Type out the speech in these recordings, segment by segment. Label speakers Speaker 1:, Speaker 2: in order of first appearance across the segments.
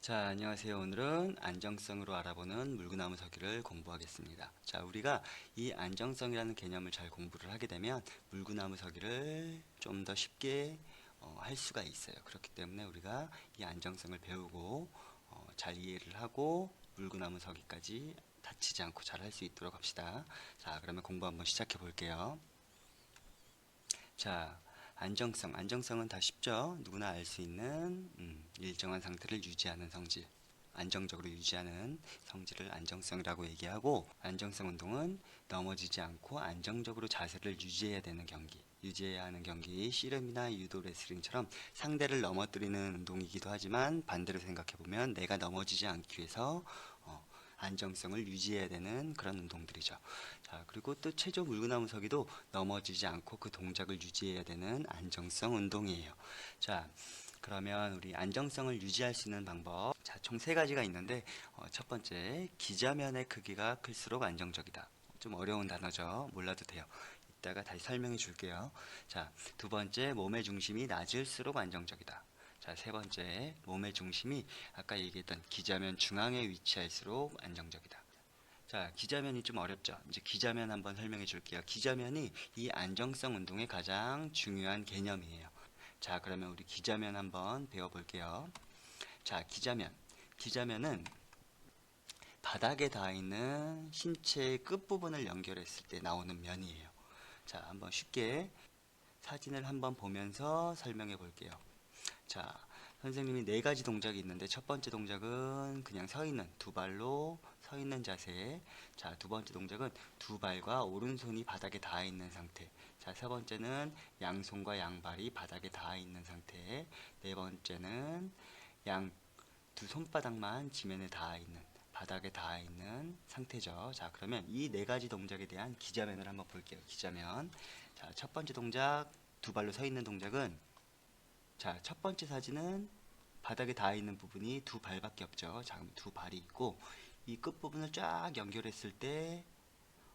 Speaker 1: 자, 안녕하세요. 오늘은 안정성으로 알아보는 물구나무 서기를 공부하겠습니다. 자, 우리가 이 안정성이라는 개념을 잘 공부를 하게 되면 물구나무 서기를 좀 더 쉽게 할 수가 있어요. 그렇기 때문에 우리가 이 안정성을 배우고 잘 이해를 하고 물구나무 서기까지 다치지 않고 잘 할 수 있도록 합시다. 자, 그러면 공부 한번 시작해 볼게요. 자, 안정성은 다 쉽죠? 누구나 알 수 있는 일정한 상태를 유지하는 성질, 안정적으로 유지하는 성질을 안정성이라고 얘기하고, 안정성 운동은 넘어지지 않고 안정적으로 자세를 유지해야 되는 경기, 유지해야 하는 경기, 씨름이나 유도 레슬링처럼 상대를 넘어뜨리는 운동이기도 하지만, 반대로 생각해보면 내가 넘어지지 않기 위해서 안정성을 유지해야 되는 그런 운동들이죠. 자, 그리고 또 체조 물구나무 서기도 넘어지지 않고 그 동작을 유지해야 되는 안정성 운동이에요. 자, 그러면 우리 안정성을 유지할 수 있는 방법. 자, 총 세 가지가 있는데, 첫 번째, 기저면의 크기가 클수록 안정적이다. 좀 어려운 단어죠. 몰라도 돼요. 이따가 다시 설명해 줄게요. 자, 두 번째, 몸의 중심이 낮을수록 안정적이다. 자, 세 번째, 몸의 중심이 아까 얘기했던 기저면 중앙에 위치할수록 안정적이다. 자, 기자면이 좀 어렵죠. 이제 기자면 한번 설명해 줄게요. 기자면이 이 안정성 운동의 가장 중요한 개념이에요. 자, 그러면 우리 기자면 한번 배워볼게요. 자, 기자면. 기자면은 바닥에 닿아 있는 신체의 끝부분을 연결했을 때 나오는 면이에요. 자, 한번 쉽게 사진을 한번 보면서 설명해 볼게요. 자, 선생님이 네 가지 동작이 있는데 첫 번째 동작은 그냥 서 있는 두 발로 서 있는 자세. 자, 두 번째 동작은 두 발과 오른손이 바닥에 닿아 있는 상태. 자, 세 번째는 양손과 양발이 바닥에 닿아 있는 상태. 네 번째는 양 두 손바닥만 지면에 닿아 있는 바닥에 닿아 있는 상태죠. 자, 그러면 이 네 가지 동작에 대한 기자면을 한번 볼게요. 기자면. 자, 첫 번째 동작 두 발로 서 있는 동작은 자, 첫 번째 사진은 바닥에 닿아 있는 부분이 두 발밖에 없죠. 자, 그럼 두 발이 있고 이 끝부분을 쫙 연결했을 때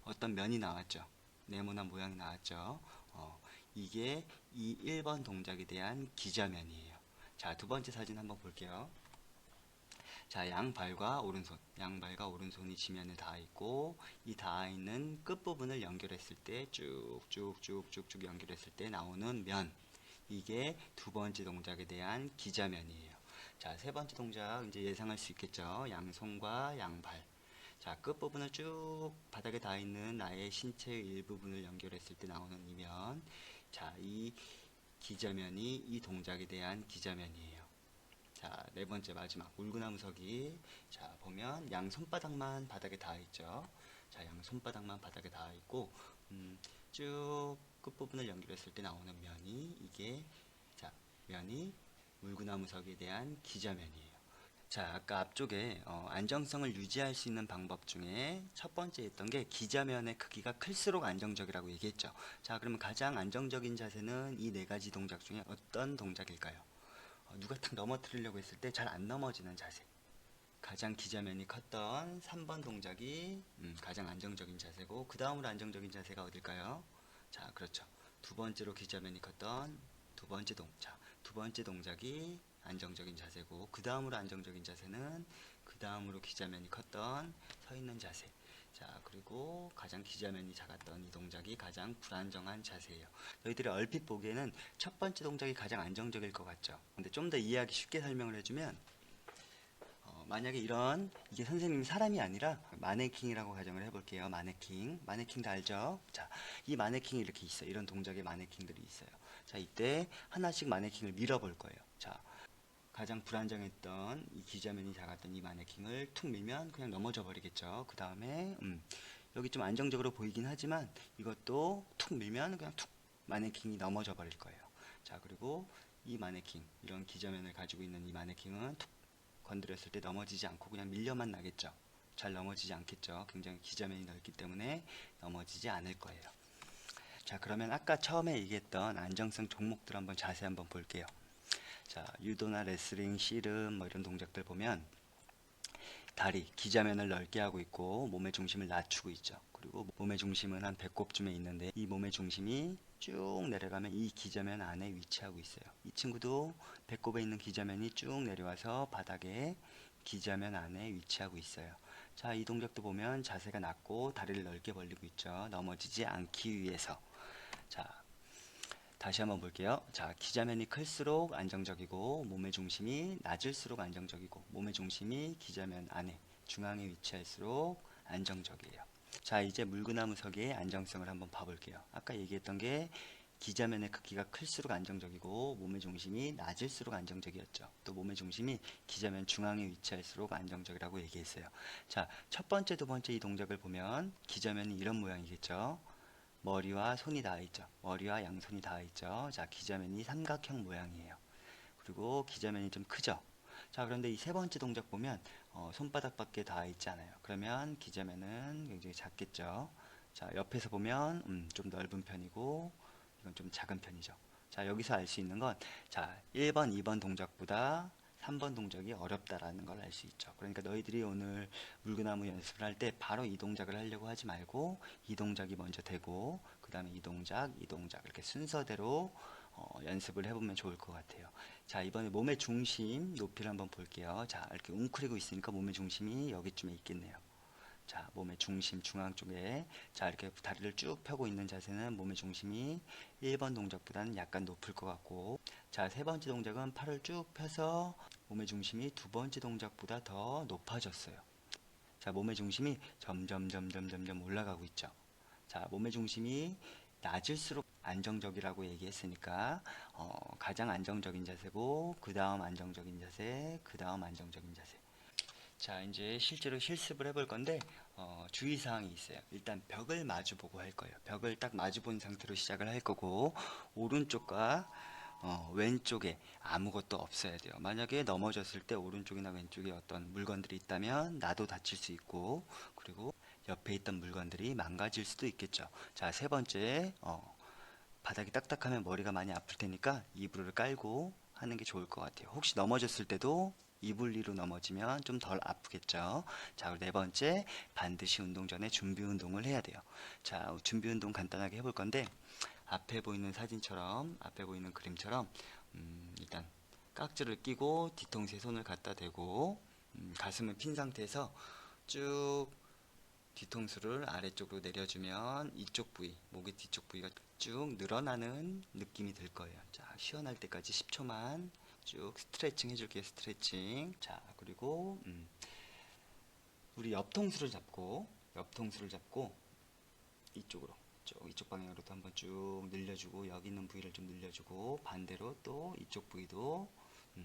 Speaker 1: 어떤 면이 나왔죠. 네모난 모양이 나왔죠. 이게 이 1번 동작에 대한 기자면이에요. 자, 두 번째 사진 한번 볼게요. 자, 양발과 오른손이 지면에 닿아 있고 이 닿아 있는 끝부분을 연결했을 때 쭉쭉쭉쭉쭉 연결했을 때 나오는 면. 이게 두 번째 동작에 대한 기자면이에요. 자, 세 번째 동작 이제 예상할 수 있겠죠. 양손과 양발. 자, 끝부분을 쭉 바닥에 닿아 있는 나의 신체의 일부분을 연결했을 때 나오는 이면. 자, 이 기자면이 이 동작에 대한 기자면이에요. 자, 네 번째 마지막 물구나무 서기. 자, 보면 양 손바닥만 바닥에 닿아 있죠. 자, 양 손바닥만 바닥에 닿아 있고 쭉 끝부분을 연결했을 때 나오는 면이 이게 자, 면이 물구나무 서기에 대한 기자면이에요. 자, 아까 앞쪽에 안정성을 유지할 수 있는 방법 중에 첫 번째 했던 게 기자면의 크기가 클수록 안정적이라고 얘기했죠. 자, 그러면 가장 안정적인 자세는 이 네 가지 동작 중에 어떤 동작일까요? 누가 탁 넘어뜨리려고 했을 때 잘 안 넘어지는 자세. 가장 기자면이 컸던 3번 동작이 가장 안정적인 자세고 그 다음으로 안정적인 자세가 어딜까요? 자, 그렇죠. 두 번째로 기자면이 컸던 두 번째 동작이 안정적인 자세고 그 다음으로 안정적인 자세는 그 다음으로 기자면이 컸던 서 있는 자세. 자, 그리고 가장 기자면이 작았던 이 동작이 가장 불안정한 자세예요. 너희들이 얼핏 보기에는 첫 번째 동작이 가장 안정적일 것 같죠. 근데 좀 더 이해하기 쉽게 설명을 해주면 만약에 이게 선생님이 사람이 아니라 마네킹이라고 가정을 해볼게요. 마네킹도 알죠? 자, 이 마네킹이 이렇게 있어요. 이런 동작의 마네킹들이 있어요. 자, 이때 하나씩 마네킹을 밀어볼 거예요. 자, 가장 불안정했던 이 기자면이 작았던 이 마네킹을 툭 밀면 그냥 넘어져 버리겠죠. 그 다음에 여기 좀 안정적으로 보이긴 하지만 이것도 툭 밀면 그냥 툭 마네킹이 넘어져 버릴 거예요. 자, 그리고 이 마네킹, 이런 기저면을 가지고 있는 이 마네킹은 툭 건드렸을 때 넘어지지 않고 그냥 밀려만 나겠죠. 잘 넘어지지 않겠죠. 굉장히 기저면이 넓기 때문에 넘어지지 않을 거예요. 자, 그러면 아까 처음에 얘기했던 안정성 종목들 한번 자세히 한번 볼게요. 자, 유도나 레슬링, 씨름 뭐 이런 동작들 보면 다리, 기자면을 넓게 하고 있고 몸의 중심을 낮추고 있죠. 그리고 몸의 중심은 한 배꼽쯤에 있는데 이 몸의 중심이 쭉 내려가면 이 기저면 안에 위치하고 있어요. 이 친구도 배꼽에 있는 기저면이 쭉 내려와서 바닥에 기저면 안에 위치하고 있어요. 자, 이 동작도 보면 자세가 낮고 다리를 넓게 벌리고 있죠. 넘어지지 않기 위해서. 자, 다시 한번 볼게요. 자, 기저면이 클수록 안정적이고 몸의 중심이 낮을수록 안정적이고 몸의 중심이 기저면 안에 중앙에 위치할수록 안정적이에요. 자, 이제 물구나무서기의 안정성을 한번 봐볼게요. 아까 얘기했던 게 기저면의 크기가 클수록 안정적이고 몸의 중심이 낮을수록 안정적이었죠. 또 몸의 중심이 기저면 중앙에 위치할수록 안정적이라고 얘기했어요. 자, 첫 번째, 두 번째 이 동작을 보면 기저면이 이런 모양이겠죠. 머리와 손이 닿아 있죠. 머리와 양손이 닿아 있죠. 자, 기저면이 삼각형 모양이에요. 그리고 기저면이 좀 크죠. 자, 그런데 이 세 번째 동작 보면 손바닥밖에 닿아 있지 않아요. 그러면 기저면은 굉장히 작겠죠. 자, 옆에서 보면 좀 넓은 편이고 이건 좀 작은 편이죠. 자, 여기서 알 수 있는 건 자, 1번, 2번 동작보다 3번 동작이 어렵다라는 걸 알 수 있죠. 그러니까 너희들이 오늘 물구나무 연습을 할 때 바로 이 동작을 하려고 하지 말고 이 동작이 먼저 되고 그 다음에 이 동작, 이 동작 이렇게 순서대로 연습을 해보면 좋을 것 같아요. 자, 이번에 몸의 중심 높이를 한번 볼게요. 자, 이렇게 웅크리고 있으니까 몸의 중심이 여기쯤에 있겠네요. 자, 몸의 중심 중앙 쪽에 자, 이렇게 다리를 쭉 펴고 있는 자세는 몸의 중심이 1번 동작보다는 약간 높을 것 같고 자, 세 번째 동작은 팔을 쭉 펴서 몸의 중심이 두 번째 동작보다 더 높아졌어요. 자, 몸의 중심이 점점 올라가고 있죠. 자, 몸의 중심이 낮을수록 안정적이라고 얘기했으니까 가장 안정적인 자세고 그 다음 안정적인 자세, 그 다음 안정적인 자세. 자, 이제 실제로 실습을 해볼 건데 주의사항이 있어요. 일단 벽을 마주보고 할 거예요. 벽을 딱 마주본 상태로 시작을 할 거고 오른쪽과 왼쪽에 아무것도 없어야 돼요. 만약에 넘어졌을 때 오른쪽이나 왼쪽에 어떤 물건들이 있다면 나도 다칠 수 있고 그리고 옆에 있던 물건들이 망가질 수도 있겠죠. 자, 세 번째 바닥이 딱딱하면 머리가 많이 아플 테니까 이불을 깔고 하는 게 좋을 것 같아요. 혹시 넘어졌을 때도 이불 위로 넘어지면 좀 덜 아프겠죠. 자, 그리고 네 번째, 반드시 운동 전에 준비 운동을 해야 돼요. 자, 준비 운동 간단하게 해볼 건데, 앞에 보이는 사진처럼, 앞에 보이는 그림처럼, 일단 깍지를 끼고 뒤통수에 손을 갖다 대고, 가슴을 핀 상태에서 쭉 뒤통수를 아래쪽으로 내려주면 이쪽 부위, 목의 뒤쪽 부위가 쭉 늘어나는 느낌이 들 거예요. 자, 시원할 때까지 10초만 쭉 스트레칭 해줄게요. 스트레칭. 자, 그리고 우리 옆통수를 잡고 이쪽으로 이쪽 방향으로도 한번 쭉 늘려주고 여기 있는 부위를 좀 늘려주고 반대로 또 이쪽 부위도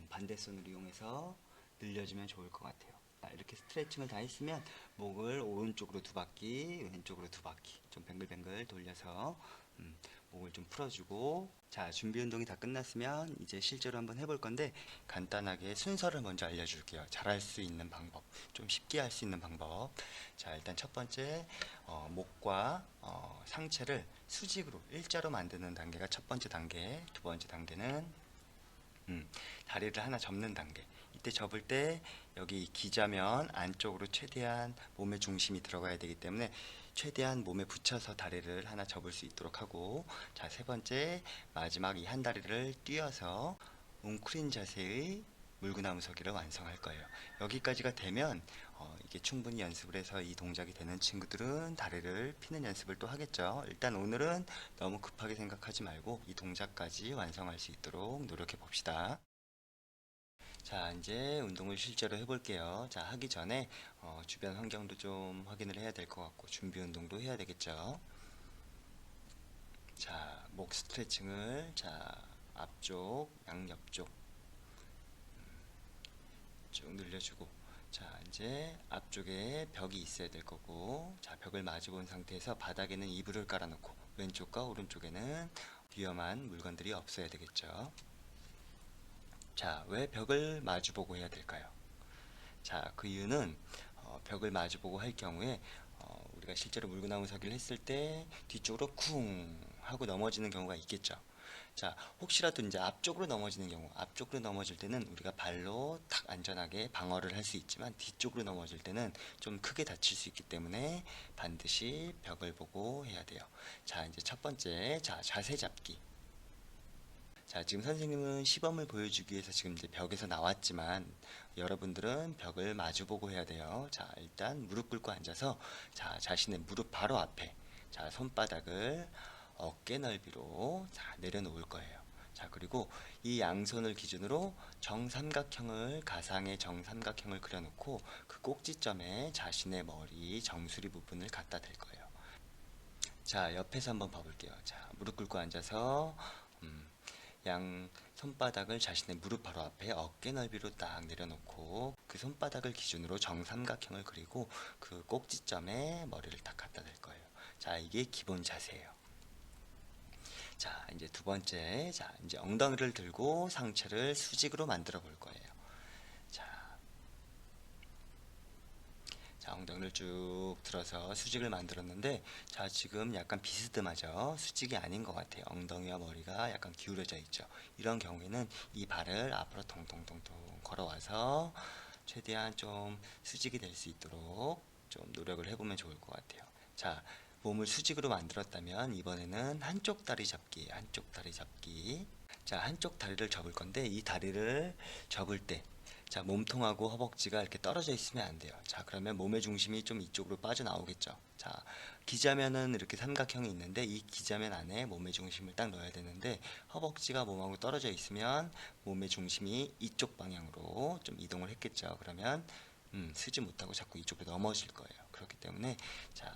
Speaker 1: 반대손을 이용해서 늘려주면 좋을 것 같아요. 이렇게 스트레칭을 다 했으면 목을 오른쪽으로 두 바퀴, 왼쪽으로 두 바퀴 좀 뱅글뱅글 돌려서 목을 좀 풀어주고 자, 준비 운동이 다 끝났으면 이제 실제로 한번 해볼 건데 간단하게 순서를 먼저 알려줄게요. 잘할 수 있는 방법, 좀 쉽게 할 수 있는 방법. 자, 일단 첫 번째 목과 상체를 수직으로 일자로 만드는 단계가 첫 번째 단계. 두 번째 단계는 다리를 하나 접는 단계. 이때 접을 때 여기 기자면 안쪽으로 최대한 몸의 중심이 들어가야 되기 때문에 최대한 몸에 붙여서 다리를 하나 접을 수 있도록 하고 자, 세 번째 마지막 이 한 다리를 뛰어서 웅크린 자세의 물구나무 서기를 완성할 거예요. 여기까지가 되면 이게 충분히 연습을 해서 이 동작이 되는 친구들은 다리를 피는 연습을 또 하겠죠. 일단 오늘은 너무 급하게 생각하지 말고 이 동작까지 완성할 수 있도록 노력해 봅시다. 자, 이제 운동을 실제로 해볼게요. 자, 하기 전에 주변 환경도 좀 확인을 해야 될 것 같고 준비 운동도 해야 되겠죠. 자, 목 스트레칭을 자, 앞쪽, 양옆쪽 쭉 늘려주고 자, 이제 앞쪽에 벽이 있어야 될 거고 자, 벽을 마주 본 상태에서 바닥에는 이불을 깔아놓고 왼쪽과 오른쪽에는 위험한 물건들이 없어야 되겠죠. 자, 왜 벽을 마주보고 해야 될까요? 자, 그 이유는 벽을 마주보고 할 경우에 우리가 실제로 물구나무 서기를 했을 때 뒤쪽으로 쿵 하고 넘어지는 경우가 있겠죠. 자, 혹시라도 이제 앞쪽으로 넘어지는 경우, 앞쪽으로 넘어질 때는 우리가 발로 탁 안전하게 방어를 할 수 있지만 뒤쪽으로 넘어질 때는 좀 크게 다칠 수 있기 때문에 반드시 벽을 보고 해야 돼요. 자, 이제 첫 번째, 자, 자세 잡기. 자, 지금 선생님은 시범을 보여주기 위해서 지금 이제 벽에서 나왔지만 여러분들은 벽을 마주보고 해야 돼요. 자, 일단 무릎 꿇고 앉아서 자, 자신의 무릎 바로 앞에 자, 손바닥을 어깨 넓이로 자, 내려놓을 거예요. 자, 그리고 이 양손을 기준으로 정삼각형을 가상의 정삼각형을 그려놓고 그 꼭지점에 자신의 머리 정수리 부분을 갖다 댈 거예요. 자, 옆에서 한번 봐볼게요. 자, 무릎 꿇고 앉아서 양 손바닥을 자신의 무릎 바로 앞에 어깨 넓이로 딱 내려놓고 그 손바닥을 기준으로 정삼각형을 그리고 그 꼭지점에 머리를 딱 갖다 댈 거예요. 자, 이게 기본 자세예요. 자, 이제 두 번째, 자, 이제 엉덩이를 들고 상체를 수직으로 만들어 볼 거예요. 자, 엉덩이를 쭉 들어서 수직을 만들었는데 자, 지금 약간 비스듬하죠. 수직이 아닌 것 같아요. 엉덩이와 머리가 약간 기울어져 있죠. 이런 경우에는 이 발을 앞으로 통통통통 걸어와서 최대한 좀 수직이 될 수 있도록 좀 노력을 해보면 좋을 것 같아요. 자, 몸을 수직으로 만들었다면 이번에는 한쪽 다리 잡기, 한쪽 다리 잡기. 자, 한쪽 다리를 접을 건데 이 다리를 접을 때 자, 몸통하고 허벅지가 이렇게 떨어져 있으면 안 돼요. 자, 그러면 몸의 중심이 좀 이쪽으로 빠져나오겠죠. 자, 기자면은 이렇게 삼각형이 있는데 이 기자면 안에 몸의 중심을 딱 넣어야 되는데 허벅지가 몸하고 떨어져 있으면 몸의 중심이 이쪽 방향으로 좀 이동을 했겠죠. 그러면 쓰지 못하고 자꾸 이쪽으로 넘어질 거예요. 그렇기 때문에 자,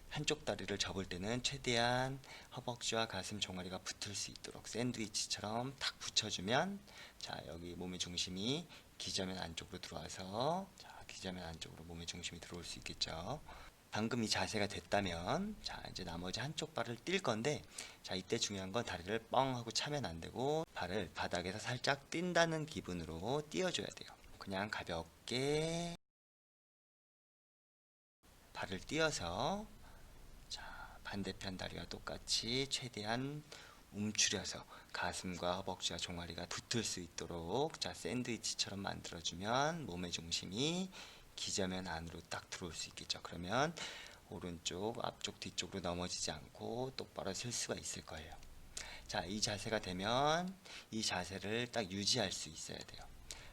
Speaker 1: 한쪽 다리를 접을 때는 최대한 허벅지와 가슴 종아리가 붙을 수 있도록 샌드위치처럼 탁 붙여주면 자, 여기 몸의 중심이 기저면 안쪽으로 들어와서 자, 기저면 안쪽으로 몸의 중심이 들어올 수 있겠죠. 방금 이 자세가 됐다면 자, 이제 나머지 한쪽 발을 뛸 건데 자, 이때 중요한 건 다리를 뻥 하고 차면 안 되고 발을 바닥에서 살짝 뛴다는 기분으로 띄워줘야 돼요. 그냥 가볍게 발을 띄어서 자, 반대편 다리와 똑같이 최대한 움츠려서 가슴과 허벅지와 종아리가 붙을 수 있도록 자, 샌드위치처럼 만들어주면 몸의 중심이 기저면 안으로 딱 들어올 수 있겠죠. 그러면 오른쪽, 앞쪽, 뒤쪽으로 넘어지지 않고 똑바로 설 수가 있을 거예요. 자, 이 자세가 되면 이 자세를 딱 유지할 수 있어야 돼요.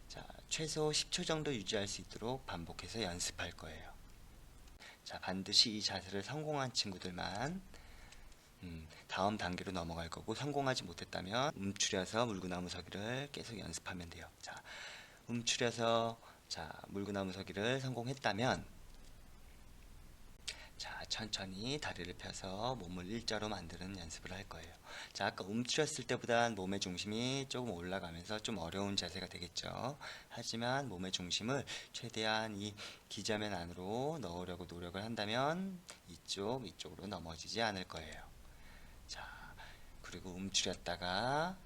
Speaker 1: 자, 최소 10초 정도 유지할 수 있도록 반복해서 연습할 거예요. 자, 반드시 이 자세를 성공한 친구들만 다음 단계로 넘어갈 거고 성공하지 못했다면 움츠려서 물구나무 서기를 계속 연습하면 돼요. 자, 움츠려서 자, 물구나무 서기를 성공했다면 자, 천천히 다리를 펴서 몸을 일자로 만드는 연습을 할 거예요. 자, 아까 움츠렸을 때보단 몸의 중심이 조금 올라가면서 좀 어려운 자세가 되겠죠. 하지만 몸의 중심을 최대한 이 기저면 안으로 넣으려고 노력을 한다면 이쪽으로 넘어지지 않을 거예요. 자, 그리고 움츠렸다가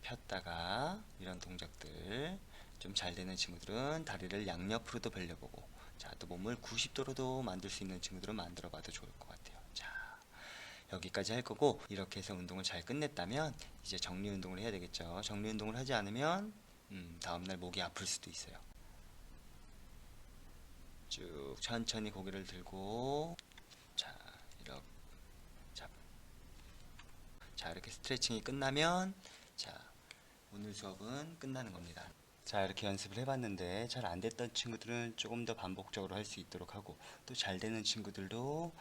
Speaker 1: 폈다가 이런 동작들 좀 잘 되는 친구들은 다리를 양옆으로도 벌려보고 자, 또 몸을 90도로도 만들 수 있는 친구들은 만들어 봐도 좋을 것 같아요. 자, 여기까지 할 거고 이렇게 해서 운동을 잘 끝냈다면 이제 정리 운동을 해야 되겠죠. 정리 운동을 하지 않으면 다음날 목이 아플 수도 있어요. 쭉 천천히 고개를 들고 자, 이렇게 자, 이렇게 스트레칭이 끝나면 자, 오늘 수업은 끝나는 겁니다. 자, 이렇게 연습을 해봤는데 잘 안 됐던 친구들은 조금 더 반복적으로 할 수 있도록 하고 또 잘 되는 친구들도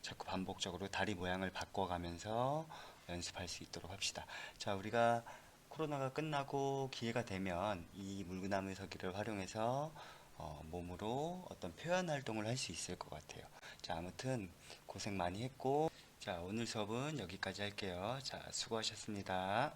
Speaker 1: 자꾸 반복적으로 다리 모양을 바꿔가면서 연습할 수 있도록 합시다. 자, 우리가 코로나가 끝나고 기회가 되면 이 물구나무 서기를 활용해서 몸으로 어떤 표현 활동을 할 수 있을 것 같아요. 자, 아무튼 고생 많이 했고 자, 오늘 수업은 여기까지 할게요. 자, 수고하셨습니다.